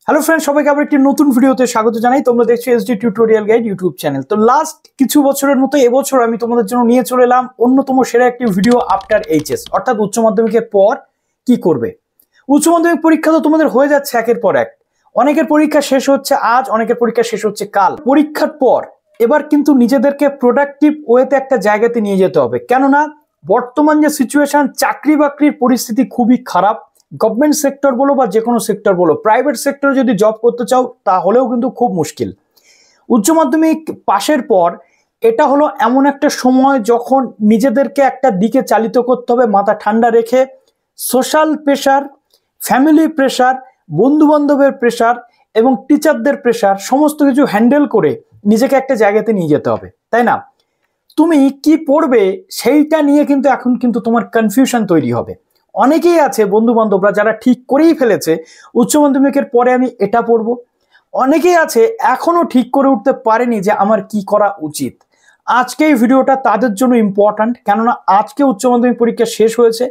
Hello friends, সবাইকে আবার একটি নতুন ভিডিওতে স্বাগত জানাই। তোমরা দেখছো SD tutorial guide YouTube channel. তো লাস্ট কিছু বছরের মতো এবছর আমি তোমাদের জন্য নিয়ে চলে এলাম অন্যতম সেরা একটি ভিডিও আফটার এইচএস, অর্থাৎ উচ্চ মাধ্যমিকের পর কি করবে। উচ্চ মাধ্যমিক পরীক্ষা তো তোমাদের হয়ে যাচ্ছে একের পর এক। অনেকের পরীক্ষা শেষ হচ্ছে আজ, অনেকের পরীক্ষা শেষ হচ্ছে কাল। পরীক্ষার পর এবার কিন্তু নিজেদেরকে প্রোডাক্টিভ ওয়েতে একটা জায়গাতে নিয়ে যেতে হবে, কেননা বর্তমান যে সিচুয়েশন, চাকরি বাকরির পরিস্থিতি খুবই খারাপ। গভর্নমেন্ট সেক্টর বলো বা যে কোনো সেক্টর বলো, প্রাইভেট সেক্টরে যদি জব করতে চাও তাহলেও কিন্তু খুব মুশকিল। উচ্চ মাধ্যমিক পাশের পর এটা হলো এমন একটা সময় যখন নিজেদেরকে একটা দিকে চালিত করতে হবে, মাথা ঠান্ডা রেখে। সোশ্যাল প্রেশার, ফ্যামিলি প্রেশার, বন্ধু বান্ধবের প্রেশার এবং টিচারদের প্রেশার সমস্ত কিছু হ্যান্ডেল করে নিজেকে একটা জায়গাতে নিয়ে যেতে হবে, তাই না? তুমি কি পড়বে সেইটা নিয়ে কিন্তু এখন কিন্তু তোমার কনফিউশন তৈরি হবে। অনেকেই আছে বন্ধু বান্ধবরা যারা ঠিক করেই ফেলেছে উচ্চ মাধ্যমিকের পরে আমি এটা পড়বো। অনেকেই আছে এখনো ঠিক করে উঠতে পারেনি যে আমার কি করা উচিত। আজকে এই ভিডিওটা তাদের জন্য ইম্পর্ট্যান্ট, কেননা আজকে উচ্চ মাধ্যমিক পরীক্ষা শেষ হয়েছে।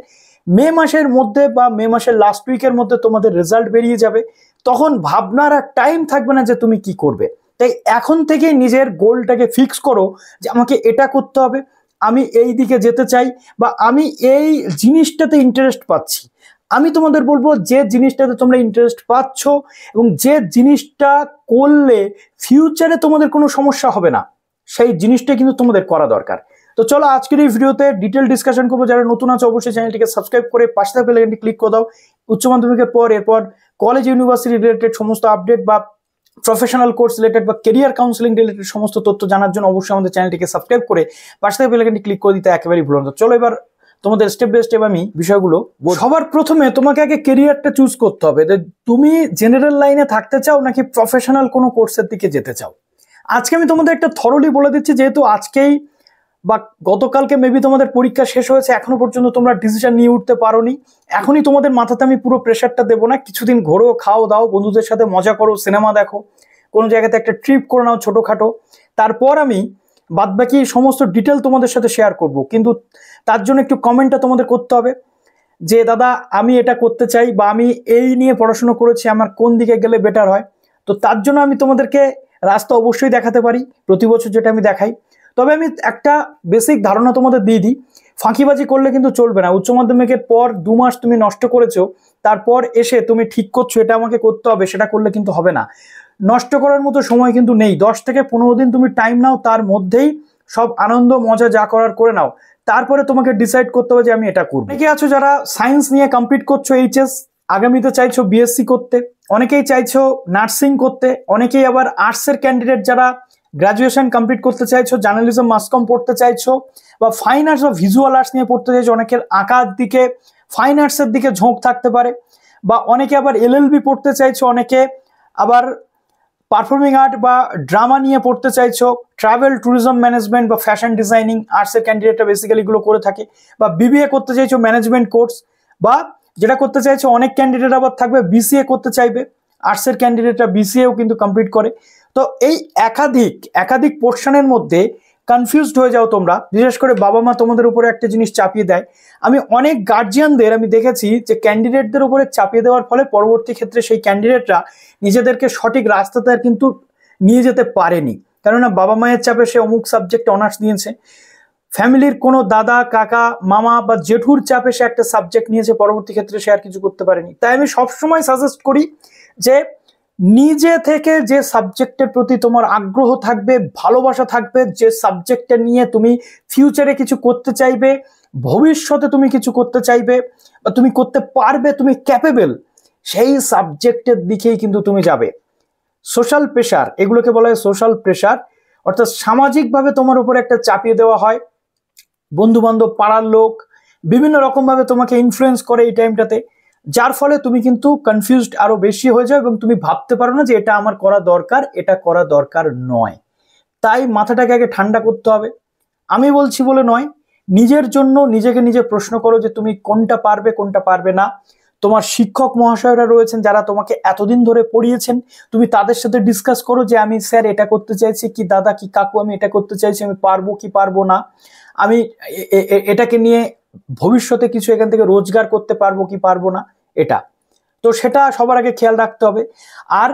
মে মাসের মধ্যে বা মে মাসের লাস্ট উইকের মধ্যে তোমাদের রেজাল্ট বেরিয়ে যাবে। তখন ভাবনার আর টাইম থাকবে না যে তুমি কি করবে। তাই এখন থেকে নিজের গোলটাকে ফিক্স করো যে আমাকে এটা করতে হবে, আমি এই দিকে যেতে চাই বা আমি এই জিনিসটাতে ইন্টারেস্ট পাচ্ছি। আমি তোমাদের বলবো যে জিনিসটাতে তোমরা ইন্টারেস্ট পাচ্ছ এবং যে জিনিসটা করলে ফিউচারে তোমাদের কোনো সমস্যা হবে না, সেই জিনিসটা কিন্তু তোমাদের করা দরকার। তো চলো আজকের এই ভিডিওতে ডিটেল ডিসকাশন করবো। যারা নতুন আছে অবশ্যই চ্যানেলটিকে সাবস্ক্রাইব করে পাশে থাকা বেল আইকনটি ক্লিক করে দাও। উচ্চ মাধ্যমিকের পর এরপর কলেজ ইউনিভার্সিটি রিলেটেড সমস্ত আপডেট বা প্রফেশনাল কোর্স রিলেটেড বা কেরিয়ার কাউন্সিলিং রিলেটেড সমস্ত তথ্য জানার জন্য অবশ্যই আমাদের চ্যানেলটিকে সাবস্ক্রাইব করে পাশে থাকা বেল আইকনটি ক্লিক করে দিতে একেবারেই ভুলো না। চলো এবার তোমাদের স্টেপ বাই স্টেপ আমি বিষয়গুলো। সবার প্রথমে তোমাকে আগে কেরিয়ারটা চুজ করতে হবে যে তুমি জেনারেল লাইনে থাকতে চাও নাকি প্রফেশনাল কোনো কোর্সের দিকে যেতে চাও। আজকে আমি তোমাদের একটা থরলি বলে দিচ্ছি, যেহেতু আজকেই বা গতকালকে মেবি তোমাদের পরীক্ষা শেষ হয়েছে, এখনো পর্যন্ত তোমরা ডিসিশন নিয়ে উঠতে পারোনি। এখনই তোমাদের মাথাতে আমি পুরো প্রেশারটা দেবো না। কিছুদিন ঘোরো, খাও দাও, বন্ধুদের সাথে মজা করো, সিনেমা দেখো, কোনো জায়গাতে একটা ট্রিপ করে নাও ছোটোখাটো। তারপর আমি বাদবাকি সমস্ত ডিটেল তোমাদের সাথে শেয়ার করব। কিন্তু তার জন্য একটু কমেন্টটা তোমাদের করতে হবে যে দাদা আমি এটা করতে চাই বা আমি এই নিয়ে পড়াশোনা করেছি, আমার কোন দিকে গেলে বেটার হয়। তো তার জন্য আমি তোমাদেরকে রাস্তা অবশ্যই দেখাতে পারি, প্রতি বছর যেটা আমি দেখাই। তবে আমি একটা বেসিক ধারণা তোমাদের দিয়ে দিই, ফাঁকিবাজি করলে কিন্তু চলবে না। উচ্চ মাধ্যমিকের পর 2 মাস তুমি নষ্ট করেছো, তারপর এসে তুমি ঠিক করছো এটা আমাকে করতে হবে, সেটা করলে কিন্তু হবে না। নষ্ট করার মতো সময় কিন্তু নেই। 10 থেকে 15 দিন তুমি টাইম নাও, তার মধ্যেই সব আনন্দ মজা যা করার করে নাও। তারপরে তোমাকে ডিসাইড করতে হবে যে আমি এটা করবো। অনেকে আছো যারা সায়েন্স নিয়ে কমপ্লিট করছো এইচএস, আগামীতে চাইছো বিএসসি করতে, অনেকেই চাইছো নার্সিং করতে, অনেকেই আবার আর্টসের ক্যান্ডিডেট যারা গ্রাজুয়েশন কমপ্লিট করতে চাইছো, জার্নালিজম মাস কম পড়তে চাইছো বা ফাইন আর্টস বা ভিজুয়াল আর্টস নিয়ে পড়তে চাইছো। অনেকের আঁকার দিকে, ফাইন আর্টসের দিকে ঝোঁক থাকতে পারে, বা অনেকে আবার এলএলবি পড়তে চাইছো, অনেকে আবার পারফর্মিং আর্ট বা ড্রামা নিয়ে পড়তে চাইছো, ট্রাভেল ট্যুরিজম ম্যানেজমেন্ট বা ফ্যাশন ডিজাইনিং আর্টসের ক্যান্ডিডেটরা বেসিক্যালি এগুলো করে থাকে, বা বিবিএ করতে চাইছো ম্যানেজমেন্ট কোর্স, বা যেটা করতে চাইছো অনেক ক্যান্ডিডেট আবার থাকবে বিসিএ করতে চাইবে, আর্টসের ক্যান্ডিডেটরা বিসিএও কিন্তু কমপ্লিট করে। তো এই একাধিক পোর্শনের মধ্যে কনফিউজড হয়ে যাও তোমরা, বিশেষ করে বাবা মা তোমাদের উপরে একটা জিনিস চাপিয়ে দেয়। আমি অনেক গার্জিয়ানদের আমি দেখেছি যে ক্যান্ডিডেটদের উপরে চাপিয়ে দেওয়ার ফলে পরবর্তী ক্ষেত্রে সেই ক্যান্ডিডেটরা নিজেদেরকে সঠিক রাস্তাতে আর কিন্তু নিয়ে যেতে পারেনি, কেননা বাবা মায়ের চাপে সে অমুক সাবজেক্টে অনার্স নিয়েছে, ফ্যামিলির কোনো দাদা কাকা মামা বা জেঠুর চাপে সে একটা সাবজেক্ট নিয়েছে, পরবর্তী ক্ষেত্রে সে আর কিছু করতে পারেনি। তাই আমি সবসময় সাজেস্ট করি যে নিজে থেকে যে সাবজেক্টের প্রতি তোমার আগ্রহ থাকবে, ভালোবাসা থাকবে, যে সাবজেক্টটা নিয়ে তুমি ফিউচারে কিছু করতে চাইবে, ভবিষ্যতে তুমি কিছু করতে চাইবে বা তুমি করতে পারবে, তুমি ক্যাপেবল, সেই সাবজেক্টের দিকেই কিন্তু তুমি যাবে। সোশ্যাল প্রেশার, এগুলোকে বলা হয় সোশ্যাল প্রেশার, অর্থাৎ সামাজিকভাবে তোমার উপরে একটা চাপিয়ে দেওয়া হয়। বন্ধু বান্ধব, পাড়ার লোক বিভিন্ন রকমভাবে তোমাকে ইনফ্লুয়েন্স করে এই টাইমটাতে, যার ফলে তুমি কিন্তু কনফিউজড আরো বেশি হয়ে যাও এবং তুমি ভাবতে পারো না যে এটা আমার করা দরকার, এটা করা দরকার নয়। তাই মাথাটাকে আগে ঠান্ডা করতে হবে। আমি বলছি বলে নয়, নিজের জন্য নিজেকে নিজে প্রশ্ন করো যে তুমি কোনটা পারবে কোনটা পারবে না। তোমার শিক্ষক মহাশয়রা রয়েছেন যারা তোমাকে এতদিন ধরে পড়িয়েছেন, তুমি তাদের সাথে ডিসকাস করো যে আমি স্যার এটা করতে চাইছি, কি দাদা কি কাকু আমি এটা করতে চাইছি, আমি পারবো কি পারবো না, আমি এটাকে নিয়ে ভবিষ্যতে কিছু এখান থেকে রোজগার করতে পারবো কি পারবো না, এটা। তো সেটা সবার আগে খেয়াল রাখতে হবে। আর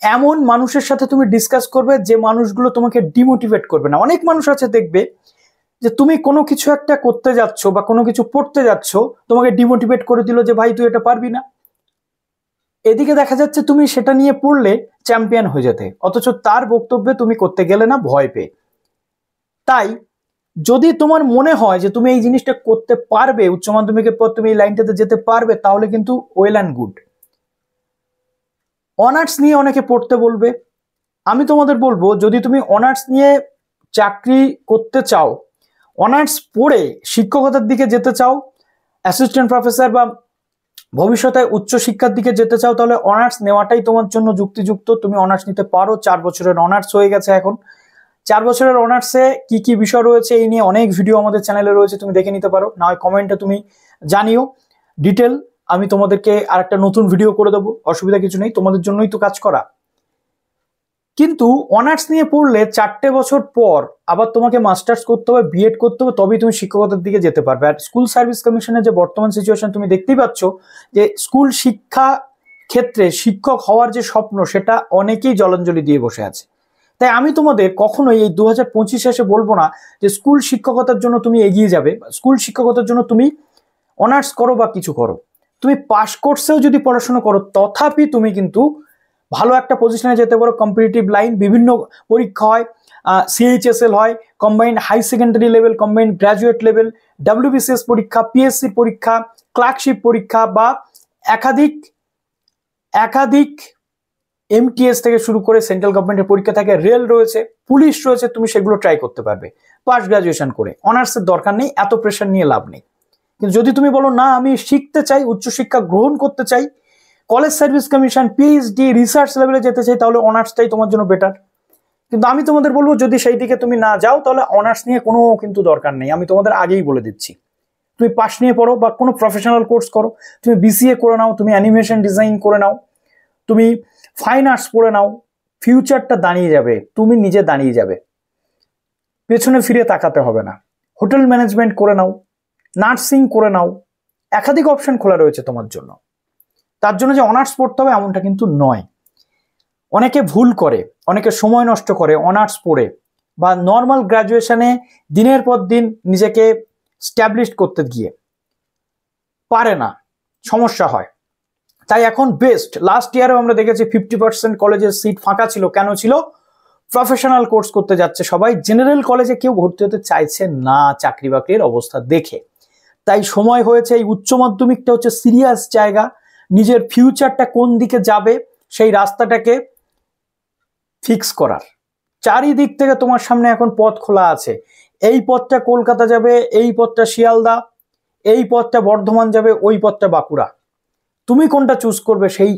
এমন মানুষের সাথে তুমি ডিসকাস করবে যে মানুষগুলো তোমাকে ডিমোটিভেট করবে না। অনেক মানুষ আছে দেখবে যে তুমি কোনো কিছু একটা করতে যাচ্ছ বা কোনো কিছু পড়তে যাচ্ছ, তোমাকে ডিমোটিভেট করে দিল যে ভাই তুই এটা পারবি না। এদিকে দেখা যাচ্ছে তুমি সেটা নিয়ে পড়লে চ্যাম্পিয়ন হয়ে যেতে, অথচ তার বক্তব্যে তুমি করতে গেলে না ভয় পেয়ে। তাই যদি তোমার মনে হয় যে তুমি এই জিনিসটা করতে পারবে, উচ্চ মাধ্যমিকের পর তুমি এই লাইনটাতে যেতে পারবে, তাহলে কিন্তু ওয়েল অ্যান্ড গুড। অনার্স নিয়ে অনেকে পড়তে বলবে, আমি তোমাদের বলবো যদি তুমি অনার্স নিয়ে চাকরি করতে চাও, অনার্স পড়ে শিক্ষকতার দিকে যেতে চাও, অ্যাসিস্ট্যান্ট প্রফেসর বা ভবিষ্যতে উচ্চ শিক্ষার দিকে যেতে চাও, তাহলে অনার্স নেওয়াটাই তোমার জন্য যুক্তিযুক্ত। তুমি অনার্স নিতে পারো, 4 বছরের অনার্স হয়ে গেছে এখন। 4 বছরের অনার্সে কি কি বিষয় রয়েছে এই নিয়ে অনেক ভিডিও আমাদের চ্যানেলে রয়েছে, তুমি দেখে নিতে পারো। না হয় কমেন্টে তুমি জানিও ডিটেল, আমি তোমাদেরকে আর একটা নতুন ভিডিও করে দেবো, অসুবিধা কিছু নেই, তোমাদের জন্যই তো কাজ করা। কিন্তু অনার্স নিয়ে পড়লে 4টে বছর পর আবার তোমাকে মাস্টার্স করতে হবে, বিএড করতে হবে, তবেই তুমি শিক্ষকতার দিকে যেতে পারবে। আর স্কুল সার্ভিস কমিশনের যে বর্তমান সিচুয়েশন তুমি দেখতেই পাচ্ছ, যে স্কুল শিক্ষা ক্ষেত্রে শিক্ষক হওয়ার যে স্বপ্ন সেটা অনেকেই জলাঞ্জলি দিয়ে বসে আছে। তাই আমি তোমাদের কখনোই এই 2025 এসে বলবো না যে স্কুল শিক্ষকতার জন্য তুমি এগিয়ে যাবে, স্কুল শিক্ষকতার জন্য তুমি অনার্স করো বা কিছু করো। তুমি পাস কোর্সেও যদি পড়াশোনা করো, তথাপি তুমি কিন্তু ভালো একটা পজিশনে যেতে পারো। কম্পিটিটিভ লাইন বিভিন্ন পরীক্ষা হয়, সিএইচএসএল হয়, combined high secondary level, combined graduate level, WBCS পরীক্ষা, পিএসসির পরীক্ষা, ক্লার্কশিপ পরীক্ষা বা একাধিক এমটিএস থেকে শুরু করে সেন্ট্রাল গভর্নমেন্টের পরীক্ষা থাকে, রেল রয়েছে, পুলিশ রয়েছে, তুমি সেগুলো ট্রাই করতে পারবে পাস গ্রাজুয়েশন করে। অনার্সের দরকার নেই, এত প্রেশার নিয়ে লাভ নেই। কিন্তু যদি তুমি বলো না আমি শিখতে চাই, উচ্চশিক্ষা গ্রহণ করতে চাই, college service commission, PhD, research লেভেলে যেতে চাই, তাহলে অনার্সটাই তোমার জন্য বেটার। কিন্তু আমি তোমাদের বলবো যদি সেই দিকে তুমি না যাও, তাহলে অনার্স নিয়ে কোনো কিন্তু দরকার নেই, আমি তোমাদের আগেই বলে দিচ্ছি। তুমি পাস নিয়ে পড়ো বা কোনো প্রফেশনাল কোর্স করো, তুমি বিসিএ করে নাও, তুমি অ্যানিমেশন ডিজাইন করে নাও, তুমি ফাইন আর্টস পড়ে নাও, ফিউচারটা দাঁড়িয়ে যাবে, তুমি নিজে দাঁড়িয়ে যাবে, পেছনে ফিরে তাকাতে হবে না। হোটেল ম্যানেজমেন্ট করে নাও, নার্সিং করে নাও, একাধিক অপশন খোলা রয়েছে তোমার জন্য। তার জন্য যে অনার্স পড়তে হবে এমনটা কিন্তু নয়। অনেকে ভুল করে, অনেকে সময় নষ্ট করে অনার্স পড়ে বা নর্মাল গ্র্যাজুয়েশনে দিনের পর দিন নিজেকে স্ট্যাবলিশ করতে গিয়ে পারে না, সমস্যা হয়। তাই এখন বেস্ট, লাস্ট ইয়ারেও আমরা দেখেছি 50% কলেজের সিট ফাঁকা ছিল। কেন ছিল? প্রফেশনাল কোর্স করতে যাচ্ছে সবাই, জেনারেল কলেজে কেউ ভর্তি হতে চাইছে না চাকরি বাকরির অবস্থা দেখে। তাই সময় হয়েছে, এই উচ্চ মাধ্যমিকটা হচ্ছে সিরিয়াস জায়গা, নিজের ফিউচারটা কোন দিকে যাবে সেই রাস্তাটাকে ফিক্স করার। চারিদিক থেকে তোমার সামনে এখন পথ খোলা আছে। এই পথটা কলকাতা যাবে, এই পথটা শিয়ালদা, এই পথটা বর্ধমান যাবে, ওই পথটা বাঁকুড়া। তুমি কোনটা চুজ করবে সেই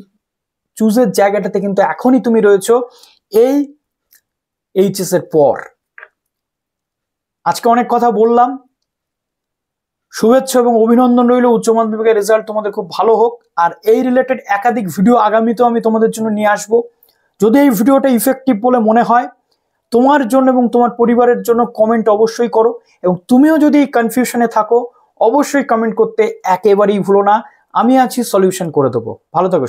চুজের জায়গাটাতে কিন্তু এখনই তুমি রয়েছো এই এইচএস এর পর। আজকে অনেক কথা বললাম, শুভেচ্ছা এবং অভিনন্দন রইল, উচ্চ মাধ্যমিকের রেজাল্ট তোমাদের খুব ভালো হোক। আর এই রিলেটেড একাধিক ভিডিও আগামীতেও আমি তোমাদের জন্য নিয়ে আসবো। যদি এই ভিডিওটা ইফেক্টিভ বলে মনে হয় তোমার জন্য এবং তোমার পরিবারের জন্য, কমেন্ট অবশ্যই করো। এবং তুমিও যদি কনফিউশনে থাকো অবশ্যই কমেন্ট করতে একেবারেই ভুলো না, আমি আছি, সলিউশন করে দেবো। ভালো থাকো।